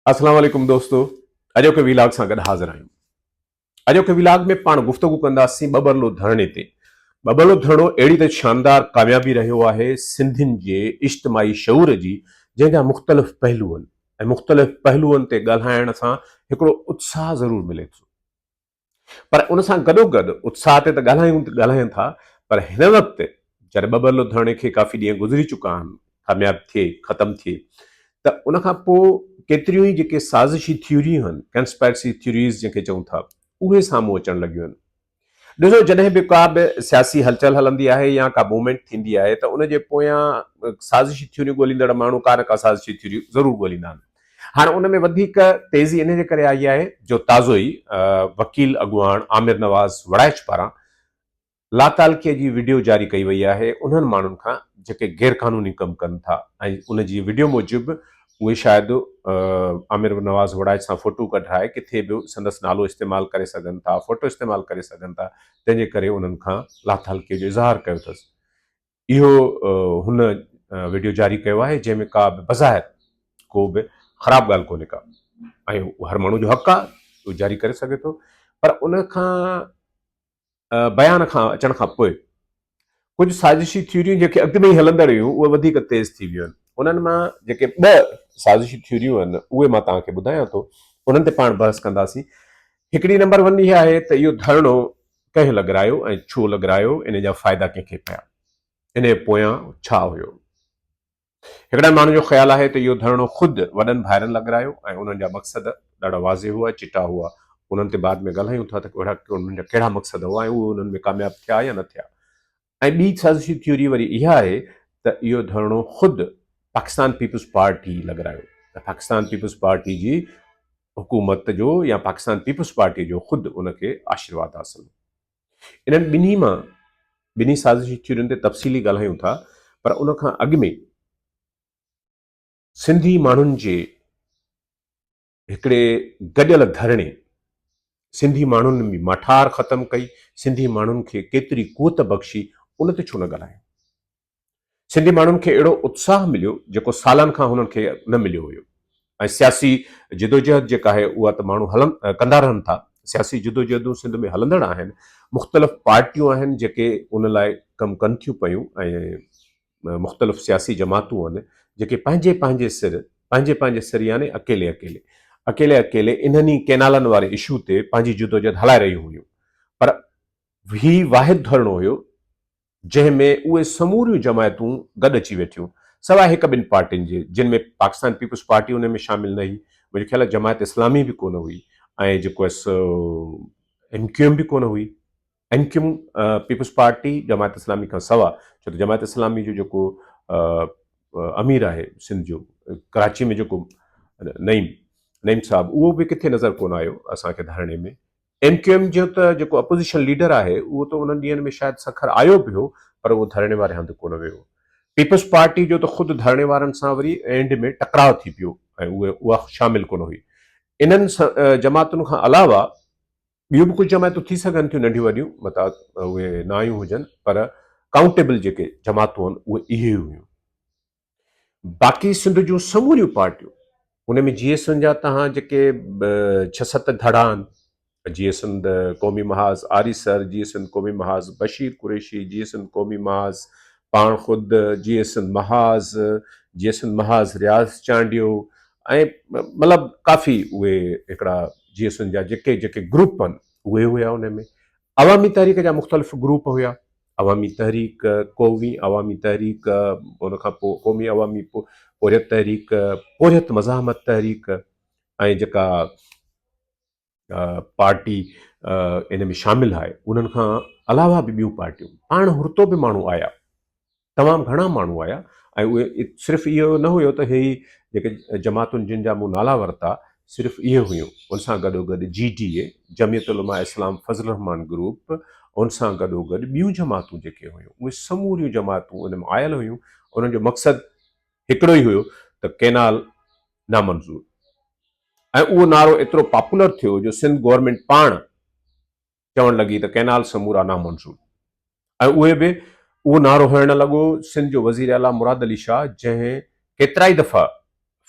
अस्सलाम वालेकुम दोस्तों। अॼोके विलाग सां गॾु हाज़िर आहियूं। अॼोके विलाग में पाण गुफ़्तगू कंदासीं ॿॿरलो धरणे ते। ॿॿरलो धरणो अहिड़ी त शानदार कामयाबी रहियो आहे सिंधियुनि जे इज्तिमाही शऊर जी, जंहिंजा मुख़्तलिफ़ पहलू आहिनि ऐं मुख़्तलिफ़ पहलुअनि ते ॻाल्हाइण सां हिकिड़ो उत्साह ज़रूरु मिले थो। पर उन सां गॾोगॾु उत्साह ते त ॻाल्हायूं था, पर हिन वक़्तु जॾहिं ॿॿरलो धरणे खे काफ़ी ॾींहं गुज़री चुका आहिनि, कामयाबु थिए ख़तमु थिए, त उन खां पोइ केतिरियूं ई जेके साज़िशी थ्योरियूं आहिनि, कंस्पायरेसी थ्योरीज़ जंहिंखे चऊं था, उहे साम्हूं अचणु लॻियूं आहिनि। ॾिसो, जॾहिं बि का बि सियासी हलचल हलंदी आहे या का मूवमेंट थींदी आहे त उनजे पोयां साज़िशी थ्योरियूं ॻोल्हींदड़ माण्हू का न का साज़िशी थ्योरियूं ज़रूरु ॻोल्हींदा आहिनि। हाणे उन में वधीक तेज़ी इन जे करे आई आहे जो ताज़ो ई वकील अॻुवाण आमिर नवाज़ वड़ाइच पारां लातालकीअ जी वीडियो जारी कई वई आहे उन्हनि माण्हुनि खां जेके गैर क़ानूनी कमु कनि था, ऐं उन जी वीडियो मूजिबि उहे शायदि आमिर नवाज़ वड़ाइच सां फोटो कढाए किथे बि संदसि नालो इस्तेमालु करे सघनि था, फोटो इस्तेमालु करे सघनि था, तंहिंजे करे उन्हनि खां लातालकीअ जो इज़हार कयो अथसि। इहो हुन वीडियो जारी कयो आहे जंहिंमें का बि बज़ाहिर को बि ख़राबु ॻाल्हि कोन्हे का, ऐं हर माण्हू जो हक़ु आहे, उहो जारी करे सघे थो। पर उन खां बयान खां अचण खां पोइ कुझु साज़िशी थ्योरियूं जेके अॻु में ई हलंदड़ हुयूं उहे वधीक तेज़ थी वियूं आहिनि। उन्हनि मां जेके ॿ साज़िशी थ्योरियूं आहिनि उहे मां तव्हांखे ॿुधायां थो, उन्हनि ते पाण बहस कंदासीं। हिकिड़ी नंबर वन इहा आहे त इहो धरणो कंहिं लॻारायो ऐं छो लॻारायो, इन जा फ़ाइदा कंहिंखे पिया, इन जे पोयां छा हुयो। हिकिड़े माण्हू जो ख़्यालु आहे त इहो धरणो ख़ुदि वॾनि भाइरनि लॻारायो ऐं उन्हनि जा मक़सद ॾाढा वाज़े हुआ, चिटा हुआ। उन्हनि ते बाद में ॻाल्हायूं था त उन्हनि जा कहिड़ा मक़सद हुआ ऐं उहे उन्हनि में कामयाबु थिया या न थिया। ऐं ॿी साज़िशी थ्योरी वरी इहा आहे त इहो धरणो ख़ुदि पाकिस्तान पीपुल्स पार्टी लॻारायो, त पाकिस्तान पीपुल्स पार्टी जी हुकूमत जो या पाकिस्तान पीपुल्स पार्टी जो ख़ुदि उनखे आशीर्वाद हासिल। इन्हनि ॿिन्ही साज़िशी थ्योरियुनि ते तफ़सीली ॻाल्हायूं था, पर उन खां अॻु में सिंधी माण्हुनि जे हिकिड़े गॾियल धरणे, सिंधी माण्हुनि बि मठार ख़तमु कई, सिंधी माण्हुनि खे केतिरी कुवत बख़्शी, उन ते छो न ॻाल्हायूं। सिंधी माण्हुनि खे अहिड़ो उत्साह मिलियो जेको सालनि खां हुननि खे न मिलियो हुयो। ऐं सियासी जिदोजहद जेका आहे उहा त माण्हू कंदा रहनि था, सियासी जिदोजहदूं सिंध में हलंदड़ आहिनि, मुख़्तलिफ़ पार्टियूं आहिनि जेके उन लाइ कमु कनि थियूं पियूं, ऐं मुख़्तलिफ़ सियासी जमातूं आहिनि जेके पंहिंजे पंहिंजे सिर यानी अकेले इन्हनि कैनालनि वारे इशू ते पंहिंजी जिदोजहद हलाए रहियूं हुयूं। पर ही वाहिद धरणो हुयो जंहिंमें उहे समूरियूं जमायतूं गॾु अची वेठियूं, सवाइ हिकु ॿिनि पार्टियुनि जे, जिन में पाकिस्तान पीपुल्स पार्टी उन में शामिल न हुई, मुंहिंजे ख़्याल जमायत इस्लामी बि कोन हुई, ऐं जेको एमक्यूएम बि कोन हुई। एमक्यूएम पीपुल्स पार्टी जमायत इस्लामी खां सवा, छो त जमायत इस्लामी जो जेको अमीर आहे सिंध जो, कराची में जेको नईम साहब, उहो बि किथे नज़र कोन आयो असांखे धरणे में। एमक्यूएम जो त जेको अपोज़िशन लीडर आहे उहो त उन्हनि ॾींहंनि में शायदि सखर आयो बि हो, पर उहो धरणे वारे हंधि कोन वियो। पीपुल्स पार्टी जो त ख़ुदि धरणे वारनि सां वरी एंड में टकराव थी पियो ऐं उहा शामिल कोन हुई। इन्हनि जमातुनि खां अलावा ॿियूं बि कुझु जमायतूं थी सघनि थियूं नंढियूं वॾियूं, मता उहे न आयूं हुजनि, पर काउंटेबल जेके जमातूं आहिनि उहे इहे हुयूं। बाक़ी सिंध जूं समूरियूं पार्टियूं, उन में जीएसएन जा तव्हां जेके 6-7 धड़ा आहिनि, जीएसएन क़ौमी महाज़ आरिसर, जीएसएन क़ौमी महाज़ बशीर कुरैशी, जीएसएन क़ौमी महाज़ पाण ख़ुदि, जीएसएन महाज़ रियाज़ चांडियो, ऐं मतिलबु काफ़ी उहे हिकिड़ा जीएसएन जा जेके ग्रुप आहिनि उहे हुया। उन में अवामी तहरीक जा मुख़्तलिफ़ ग्रुप हुया, अवामी तहरीक क़ौमी अवामी तहरीक, उन खां पोइ क़ौमी अवामी पोरियत तहरीक, पोरियत मज़ाहमत तहरीक, ऐं जेका पार्टी इन में शामिल आहे उन्हनि खां अलावा बि ॿियूं पार्टियूं, पाण हुरतो बि माण्हू आया, तमामु घणा माण्हू आया। ऐं उहे सिर्फ़ु इहो न हुयो त हे जेके जमातुनि जिन जा मूं नाला वरिता सिर्फ़ु इहे हुयूं, उन सां गॾोगॾु GDA जमियत उलमा इस्लाम फज़ल रहमान ग्रुप, उन सां गॾोगॾु ॿियूं जमातूं जेके हुयूं उहे समूरियूं जमातूं उन में आयल हुयूं। उन्हनि जो मक़सदु हिकिड़ो ई हुयो त कैनाल नामंज़ूर, ऐं उहो नारो एतिरो पॉपुलर थियो जो सिंध गवर्नमेंट पाण चवणु लॻी त कैनाल समूरा नामंज़ूर, ऐं उहे बि उहो नारो हणणु लॻो सिंध जो वज़ीर आला मुराद अली शाह, जंहिं केतिरा ई दफ़ा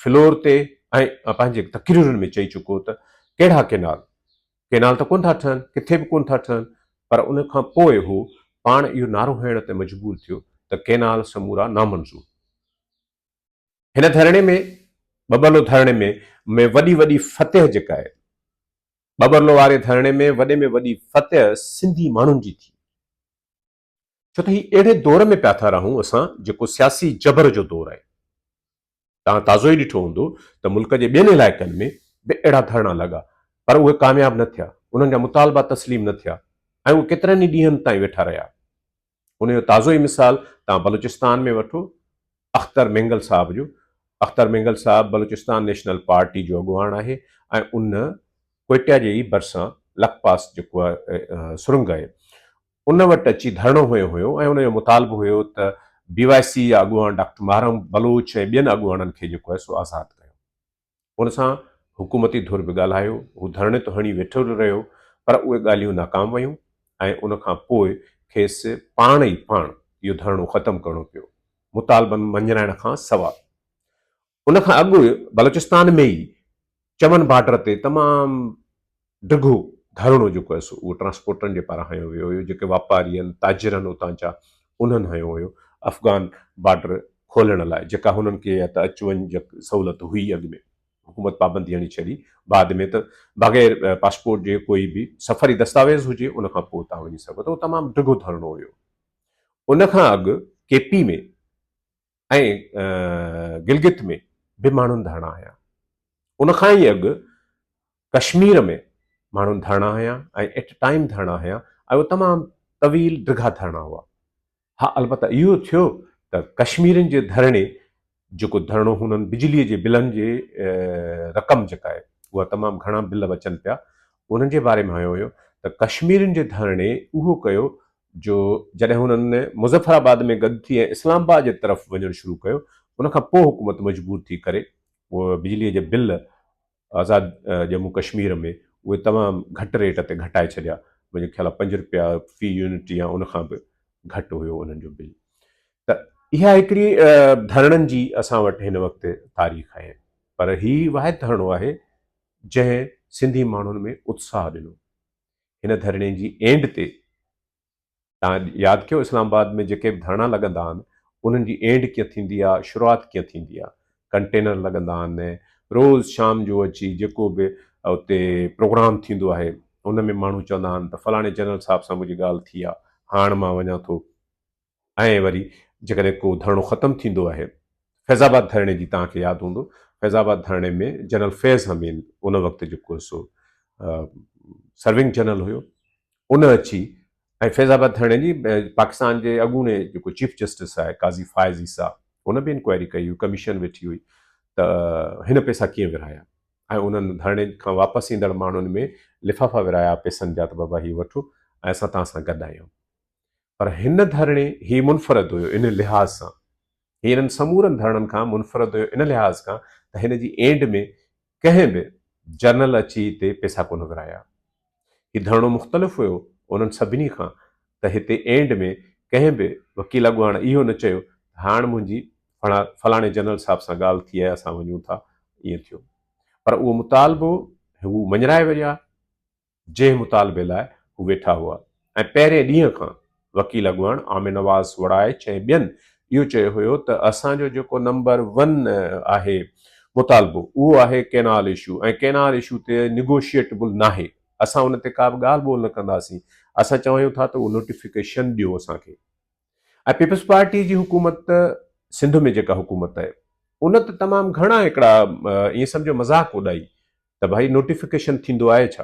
फ्लोर ते ऐं पंहिंजे तक़रीरुनि में चई चुको त कहिड़ा केनाल केनाल त कोन था ठहनि, किथे बि कोन था ठहनि, पर उन खां पोइ हू पाण इहो नारो हणण ते मजबूर थियो त केनाल समूरा नामंज़ूर। हिन धरणे में बबरलो धरणे में वॾी वॾी फतेह जेका आहे, बबरलो वारे धरणे में वॾी फतेह सिंधी माण्हुनि जी थी। छो त ही अहिड़े दौर में पिया था रहूं असां जेको सियासी जबर जो दौर आहे। तव्हां ताज़ो ई ॾिठो हूंदो त मुल्क जे ॿियनि इलाइक़नि में बि अहिड़ा धरणा लॻा, पर उहे कामयाबु न थिया, उन्हनि जा मुतालबा तस्लीम न थिया ऐं उहे केतिरनि ई ॾींहंनि ताईं वेठा रहिया। उन जो ताज़ो ई मिसाल तव्हां बलूचिस्तान में वठो, अख्तर मेंगल साहब जो। अख्तर मेंगल साहब बलूचिस्तान नेशनल पार्टी जो अॻुवाण आहे ऐं उन क्वेटा जे ई भरिसां लखपास जेको आहे सुरंग आहे उन वटि अची धरणो हुयो ऐं उनजो मुतालबो हुयो त BYC जा अॻुवान डॉक्टर महरम बलूच ऐं ॿियनि अॻुवाननि खे जेको आहे सो आज़ादु कयो। उन सां हुकूमती धुर बि ॻाल्हायो, हू धरणे ते हणी वेठो रहियो, पर उहे ॻाल्हियूं नाकाम वयूं ऐं उन खां पोइ खेसि पाण इहो धरणो ख़तमु करणो पियो, मुतालबनि मंझराइण खां सवाइ। उन खां अॻु बलूचिस्तान में ई चमन बॉर्डर ते तमामु डिघो धरणो जेको आहे सो उहो ट्रांसपोर्टरनि जे पारां हयो वियो हुयो, जेके वापारी आहिनि, ताजिर आहिनि उतां जा, उन्हनि हयो हुयो अफ़गान बॉर्डर खोलण लाइ, जेका हुननि खे या त अचु वञु सहूलियत हुई अॻु में, हुकूमत पाबंदी हणी छॾी, बाद में त बग़ैर पासपोर्ट जे कोई बि सफ़री दस्तावेज़ हुजे उन खां पोइ तव्हां वञी सघो था। उहो तमामु डिघो धरणो हुयो। उन खां अॻु KP में ऐं गिलगित में बि माण्हुनि धरणा हुया। उन खां ई अॻु कश्मीर में माण्हुनि धरणा हुया ऐं एट टाइम धरणा हुया ऐं उहे तमामु तवील डिघा धरणा हुआ। हा, अलबत्त इहो थियो त कश्मीरनि जे धरणे जेको धरणो हुननि बिजलीअ जे बिलनि जे रक़म जेका आहे उहा तमामु घणा बिल अचनि पिया, उन्हनि जे बारे में आयो हुयो त कश्मीरनि जे धरणे उहो कयो जो जॾहिं हुननि मुज़फ़राबाद में गॾु थी ऐं इस्लामाबाद जे तरफ़ वञणु शुरू कयो, उन खां पोइ हुकूमत मजबूर थी करे उहो बिजलीअ जे बिल आज़ादु जम्मू कश्मीर में उहे तमामु घटि रेट ते घटाए छॾिया। मुंहिंजे ख़्याल आहे 5 रुपया फी यूनिट या उन खां बि घटि हुयो उन्हनि जो बिल। त इहा हिकिड़ी धरणनि जी असां वटि हिन वक़्तु तारीख़ आहे, पर हीउ वाहिद धरणो आहे जंहिं सिंधी माण्हुनि में उत्साह ॾिनो। हिन धरणे जी एंड ते तव्हां यादि कयो, इस्लामाबाद में जेके बि धरणा लॻंदा आहिनि उन्हनि जी एंड कीअं थींदी आहे, शुरूआति कीअं थींदी आहे। कंटेनर लॻंदा आहिनि, रोज़ु शाम जो अची जेको बि उते प्रोग्राम थींदो आहे उन में माण्हू चवंदा आहिनि त फलाणे जनरल साहिब सां मुंहिंजी ॻाल्हि थी आहे, हाणे मां वञा थो। ऐं वरी जेकॾहिं को धरणो ख़तमु थींदो आहे, फैज़ाबाद धरणे जी तव्हांखे यादि हूंदो, फैज़ाबाद धरणे में जनरल फैज़ हमीद उन वक़्तु जेको सो सर्विंग जनरल हुयो, उन अची ऐं फैज़ाबाद धरणे जी पाकिस्तान जे अॻूणे जेको चीफ जस्टिस आहे काज़ी फ़ाइज़ ईसा, उन बि इंक्वायरी कई हुई, कमीशन वेठी हुई त हिन पैसा कीअं विरहाया, ऐं उन्हनि धरणे खां वापसि ईंदड़ माण्हुनि में लिफ़ाफ़ा विरहाया पैसनि जा त बाबा हीउ वठो ऐं असां तव्हां सां गॾु आहियूं। पर हिन धरणे हीउ मुनफ़रद हुयो इन लिहाज़ सां, हीउ हिननि समूरनि धरणनि खां मुनफ़रद हुयो इन लिहाज़ खां त हिन जी एंड में कंहिं बि जनरल अची हिते पैसा कोन विरहाया। हीउ धरणो मुख़्तलिफ़ हुयो उन्हनि सभिनी खां त हिते एंड में कंहिं बि वकील अॻुवाण इहो न चयो हाणे मुंहिंजी फलाणे जनरल साहिब सां ॻाल्हि थी आहे असां वञूं था, ईअं थियो। पर उहो मुतालबो हू मञराए विया, जंहिं मुतालबे लाइ हू वेठा हुआ। ऐं पहिरें ॾींहं खां वकील अॻुवाण आमिर नवाज़ वड़ाए ऐं ॿियनि इहो चयो हुयो त असांजो जेको नंबर 1 आहे मुतालबो उहो आहे केनाल इशू, ऐं केनाल इशू ते निगोशिएटेबल न आहे, असां उन ते का बि ॻाल्हि ॿोल न कंदासीं, असां चाहियूं था त उहो नोटिफिकेशन ॾियो असांखे। ऐं पीपल्स पार्टी जी हुकूमत सिंध में जेका हुकूमत आहे उन त तमामु घणा हिकिड़ा ईअं सम्झो मज़ाक उॾाई त भाई नोटिफिकेशन थींदो आहे छा।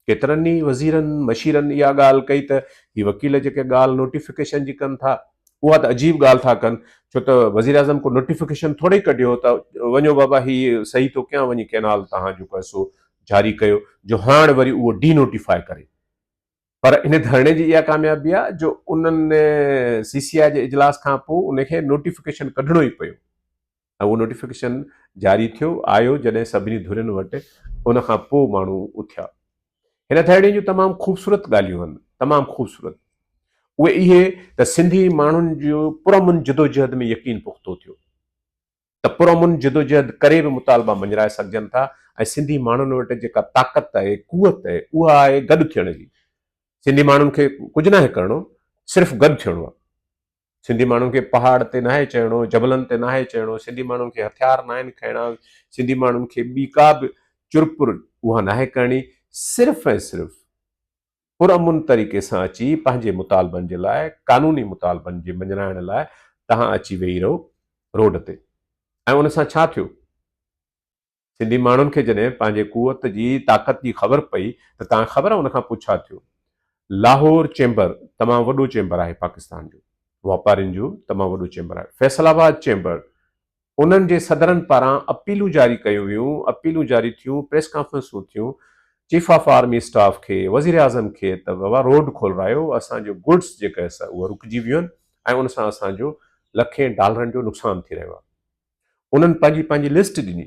केतिरनि ई वज़ीरनि मशीरनि इहा ॻाल्हि कई त हीअ वकील जेके ॻाल्हि नोटिफिकेशन जी कनि था उहा त अजीब ॻाल्हि था कनि, छो त वज़ीर आज़म को नोटिफिकेशन थोरी कढियो त वञो बाबा हीअ सही थो कयां वञी कैनाल तव्हां जेको आहे सो जारी कयो, जो हाणे वरी उहो डी नोटिफाए करे। पर इन धरणे जी इहा कामयाबी आहे जो उन्हनि CCI जे इजलास खां पोइ उनखे नोटिफिकेशन कढणो ई पियो ऐं उहो नोटिफिकेशन जारी थियो आयो जॾहिं सभिनी धुरियुनि वटि, उन खां पोइ माण्हू उथिया। हिन धरणे जूं तमामु ख़ूबसूरत ॻाल्हियूं आहिनि, तमामु ख़ूबसूरत। उहे इहे त सिंधी माण्हुनि जो पुरअमन जदोजहद में यकीन पुख़्तो थियो। त पुरअमन जिदोजहद करे बि मुतालबा मंझराए सघजनि था। ऐं सिंधी माण्हुनि वटि जेका ताक़त आहे, कुवत आहे, उहा आहे गॾु थियण जी। सिंधी माण्हुनि खे कुझु नाहे करिणो, सिर्फ़ु गॾु थियणो आहे। सिंधी माण्हुनि खे पहाड़ ते नाहे चढ़णो, जबलनि ते नाहे चढ़णो, सिंधी माण्हुनि खे हथियार न आहिनि खणणा, सिंधी माण्हुनि खे ॿी का बि चुरपुर उहा नाहे करणी। सिर्फ़ु ऐं सिर्फ़ु पुरअमन तरीक़े सां अची पंहिंजे मुतालबनि जे लाइ, क़ानूनी मुतालबनि जे मंझराइण लाइ तव्हां अची वेही रहो रोड ते। ऐं उन सां छा थियो? सिंधी माण्हुनि खे जॾहिं पंहिंजे कुवत जी ताक़त जी ख़बर पई त तव्हां ख़बर आहे उन खां पोइ छा थियो? लाहौर चेंबर तमामु वॾो चेंबर आहे पाकिस्तान जो, वापारियुनि जो तमामु वॾो चेंबर आहे। फैसलाबाद चेंबर, उन्हनि जे सदरनि पारां अपीलूं जारी कयूं वियूं, अपीलूं जारी थियूं, प्रेस कॉन्फ्रेंसूं थियूं चीफ ऑफ आर्मी स्टाफ खे, वज़ीर आज़म खे, त बाबा रोड खोलरायो, असांजो गुड्स जेका आहे उहा रुकिजी वियूं आहिनि ऐं उन सां असांजो लखें डॉलरनि जो नुक़सानु थी रहियो आहे। उन्हनि पंहिंजी पंहिंजी लिस्ट ॾिनी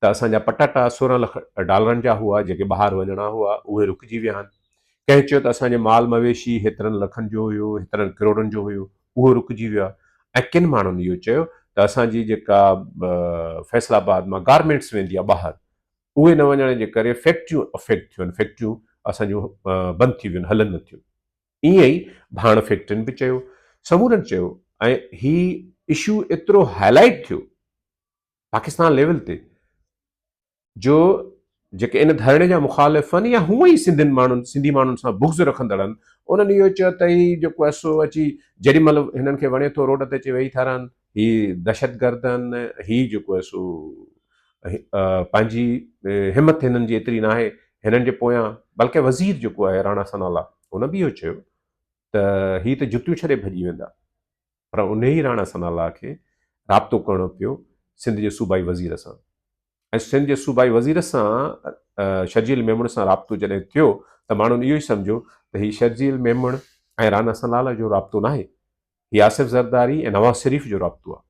त असांजा पटाटा 16 लख डॉलरनि जा हुआ जेके ॿाहिरि वञणा हुआ, उहे रुकिजी विया आहिनि। कंहिं चयो त असांजे माल मवेशी हेतिरनि लखनि जो हुयो, हेतिरनि करोड़नि जो हुयो, उहो रुकिजी वियो आहे। ऐं किन माण्हुनि इहो चयो त असांजी जेका फैसलाबाद मां गारमेंट्स वेंदी आहे ॿाहिरि, उहे न वञण जे करे फैक्ट्रियूं अफेक्ट थियूं आहिनि, फैक्ट्रियूं असांजूं बंदि थी वियूं आहिनि, हलनि नथियूं। ईअं ई भाण फैक्ट्रियुनि बि चयो, समूरनि चयो। ऐं ही इशू एतिरो हाईलाइट थियो पाकिस्तान लेवल ते जो जेके इन धरणे जा मुखालिफ़ आहिनि या हूअं ई सिंधी माण्हुनि सां बुग़्ज़ रखंदड़ आहिनि, उन्हनि इहो चयो त ही जेको आहे सो अची जेॾीमहिल हिननि खे वणे थो रोड ते अची वेही था रहनि, ही दहशतगर्द आहिनि, ही जेको आहे सो पंहिंजी हिमत हिननि जी एतिरी न आहे हिननि जे पोयां। बल्कि वज़ीर जेको आहे राणा सनाला, उन बि इहो चयो त ही त जुतियूं छॾे भॼी वेंदा। पर उन ई राणा सनाला खे राब्तो करणो पियो सिंध जे सूबाई वज़ीर सां, ऐं सिंध जे सूबाई वज़ीर सां शर्जील मेमण सां राब्तो जॾहिं थियो त माण्हुनि इहो ई सम्झो त हीउ शर्जील मेमण ऐं राणा सनाला जो राब्तो न आहे, हीउ आसिफ़ ज़रदारी ऐं नवाज़ शरीफ़ जो राब्तो आहे।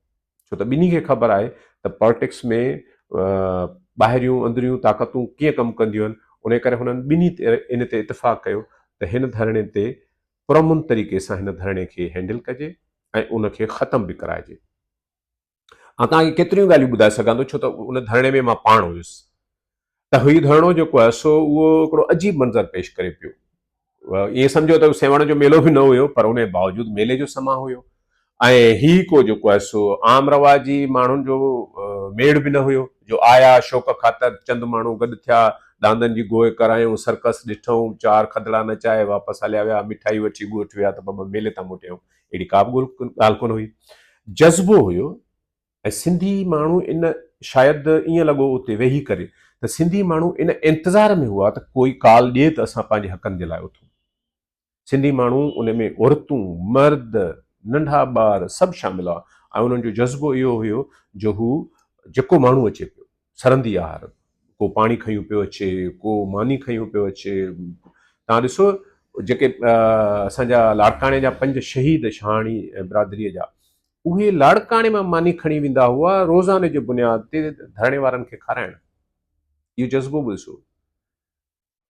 छो त ॿिन्ही खे ख़बर आहे त पॉलिटिक्स में ॿाहिरियूं अंदरियूं ताक़तूं कीअं कमु कंदियूं आहिनि। उन करे हुननि ॿिन्ही इन ते इतफ़ाक़ कयो त हिन धरणे ते पुरअमन तरीक़े सां हिन धरणे खे हैंडल कजे ऐं उनखे ख़तमु बि कराइजे। तव्हांखे केतिरियूं ॻाल्हियूं ॿुधाए सघां थो, छो त उन धरणे में मां पाण हुयुसि। त हीउ धरणो जेको आहे सो उहो हिकिड़ो अजीब मंज़र पेश करे पियो। ईअं सम्झो त सेवण जो मेलो बि न हुयो, पर उन जे बावजूदि मेले जो समा हुयो। ऐं ही को जेको आहे सो आम रवाजी माण्हुनि जो मेड़ बि न हुयो जो आया शौक़ ख़ातिर चंद माण्हू गॾु थिया, दांदनि जी गोए करायूं, सर्कस ॾिठूं, 4 खदड़ा नचाए वापसि हलिया विया, मिठाई वठी ॻोठ विया त बाबा मेले तां मोटियूं। अहिड़ी का बि ॻाल्हि कोन हुई, जज़्बो हुयो। ऐं सिंधी माण्हू इन शायदि ईअं लॻो उते वेही करे त सिंधी माण्हू इन इंतज़ार में हुआ त कोई काल ॾिए त असां पंहिंजे हक़नि जे लाइ उथूं। सिंधी माण्हू उन में औरतूं, मर्द, नंढा ॿार सभु शामिल हुआ। ऐं उन्हनि जो जज़्बो इहो हुयो जो हू जेको माण्हू अचे पियो सरंदी आहार, को पाणी खयूं पियो अचे, को मानी खयूं पियो अचे। तव्हां ॾिसो जेके असांजा लाड़काणे जा 5 शहीद शहाणी ऐं बिरादरीअ जा, उहे लाड़काणे मां मानी खणी वेंदा हुआ रोज़ाने जे बुनियाद ते धरणे वारनि खे खाराइण। इहो जज़्बो बि ॾिसो।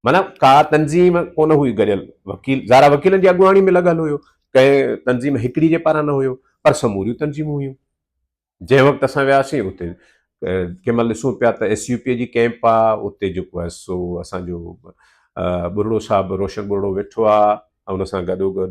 माना का तंज़ीम कोन हुई गॾियल, वकील ज़ारा वकीलनि जी अॻुवाणी में लॻल हुयो, कंहिं तंज़ीम हिकिड़ी जे पारां न हुयो, पर समूरियूं तंज़ीमूं हुयूं। जंहिं वक़्तु असां वियासीं उते कंहिं महिल ॾिसूं पिया त SUP जी कैंप आहे, उते जेको आहे सो असांजो बुरड़ो साहिबु रोशन बुरड़ो वेठो आहे, ऐं उन सां गॾोगॾु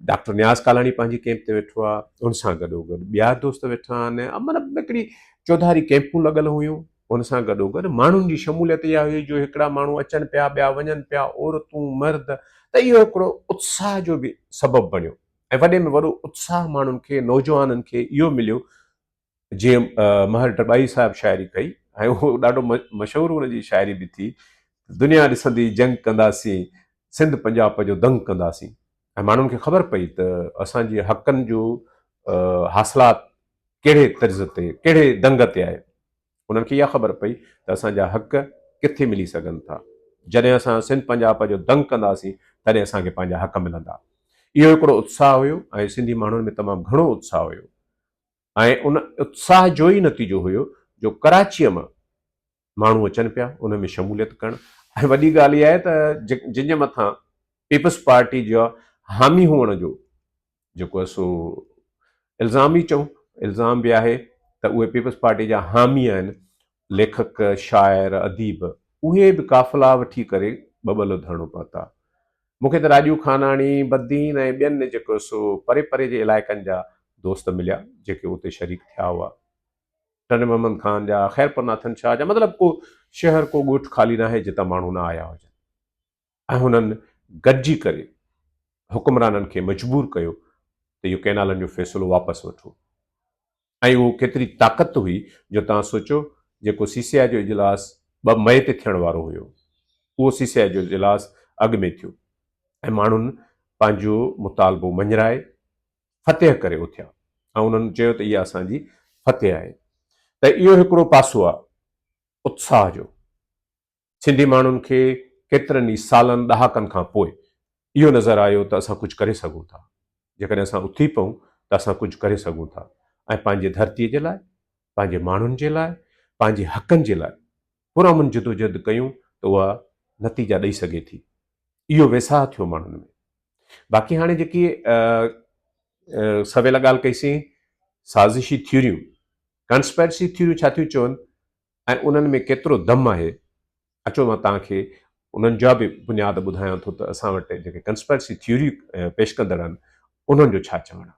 डॉक्टर न्याज़ कालाणी पंहिंजी कैंप ते वेठो आहे, उन सां गॾोगॾु ॿिया दोस्त वेठा आहिनि। मतिलबु हिकिड़ी चौधारी कैंपूं लॻल हुयूं। उन सां गॾोगॾु माण्हुनि जी शमूलियत इहा हुई जो हिकिड़ा माण्हू अचनि पिया, ॿिया वञनि पिया, औरतूं मर्द। त इहो हिकिड़ो उत्साह जो बि सबबु बणियो ऐं वॾे में वॾो उत्साह माण्हुनि खे, नौजवाननि खे इहो मिलियो। जीअं महर टबाई साहिबु शाइरी कई ऐं उहो ॾाढो मशहूरु हुनजी शाइरी बि थी, दुनिया ॾिसंदी जंग कंदासीं, सिंध पंजाब जो दंग कंदासीं। ऐं माण्हुनि खे ख़बर पई त असांजे हक़नि जो हासिलात कहिड़े तर्ज़ ते, कहिड़े दंग ते आहे। उन्हनि खे इहा ख़बर पई त असांजा हक़ किथे मिली सघनि था। जॾहिं असां सिंध पंजाब जो दंग कंदासीं तॾहिं असांखे पंहिंजा हक़ मिलंदा। इहो हिकिड़ो उत्साह हुयो ऐं सिंधी माण्हुनि में तमामु घणो उत्साह हुयो। ऐं उन उत्साह जो ई नतीजो हुयो जो कराचीअ मां माण्हू अचनि पिया उन में शमूलियत करणु। ऐं वॾी ॻाल्हि इहा आहे त जंहिंजे मथां पीपल्स पार्टी जा हामी हुअण जो जेको आहे सो इल्ज़ाम ई चऊं, इल्ज़ाम बि आहे त त उहे पीपल्स पार्टी जा हामी आहिनि, लेखक, शाइर, अदीब, उहे बि काफ़िला वठी करे बबल धरणो पहुता। मूंखे त राजू खानाणी, बदीन ऐं ॿियनि जेको सो परे परे जे इलाइक़नि जा दोस्त मिलिया जेके उते शरीक थिया हुआ। टन मोहम्मद ख़ान जा, ख़ैरपुर नाथन शाह जा, मतिलबु को शहर, को ॻोठु ख़ाली न आहे जितां माण्हू न आया हुजनि। ऐं हुननि गॾिजी करे हुकुमराननि खे मजबूर कयो त इहो कैनालनि जो फ़ैसिलो वापसि वठो। ऐं उहो केतिरी ताक़त हुई जो तव्हां सोचो, जेको CCI जो इजलास 2 मई ते थियण वारो हुयो, उहो CCI जो इजलास अॻु में थियो ऐं माण्हुनि पंहिंजो मुतालबो मंझराए फतेह करे उथिया ऐं उन्हनि चयो त इहा असांजी फतेह आहे। त इहो हिकिड़ो पासो आहे उत्साह जो। सिंधी माण्हुनि खे केतिरनि ई सालनि, ॾहाकनि खां पोइ इहो नज़र आयो त असां कुझु करे सघूं था। जेकॾहिं असां उथी पऊं त असां कुझु करे सघूं था ऐं पंहिंजे धरतीअ जे लाइ, पंहिंजे माण्हुनि जे लाइ, पंहिंजे हक़नि जे लाइ पुरअमन जदोजहद कयूं त उहा नतीजा ॾेई सघे थी। इहो वेसाह थियो माण्हुनि में। बाक़ी हाणे जेकी सवेल ॻाल्हि कईसीं साज़िशी थ्योरियूं, कंस्पायरेसी थ्योरियूं छा थियूं चवनि ऐं उन्हनि में केतिरो दम आहे, अचो मां तव्हांखे उन्हनि जा बि बुनियाद ॿुधायां थो त असां वटि जेके कंस्पायरेसी थ्योरी पेश कंदड़ आहिनि उन्हनि जो छा चवणु आहे।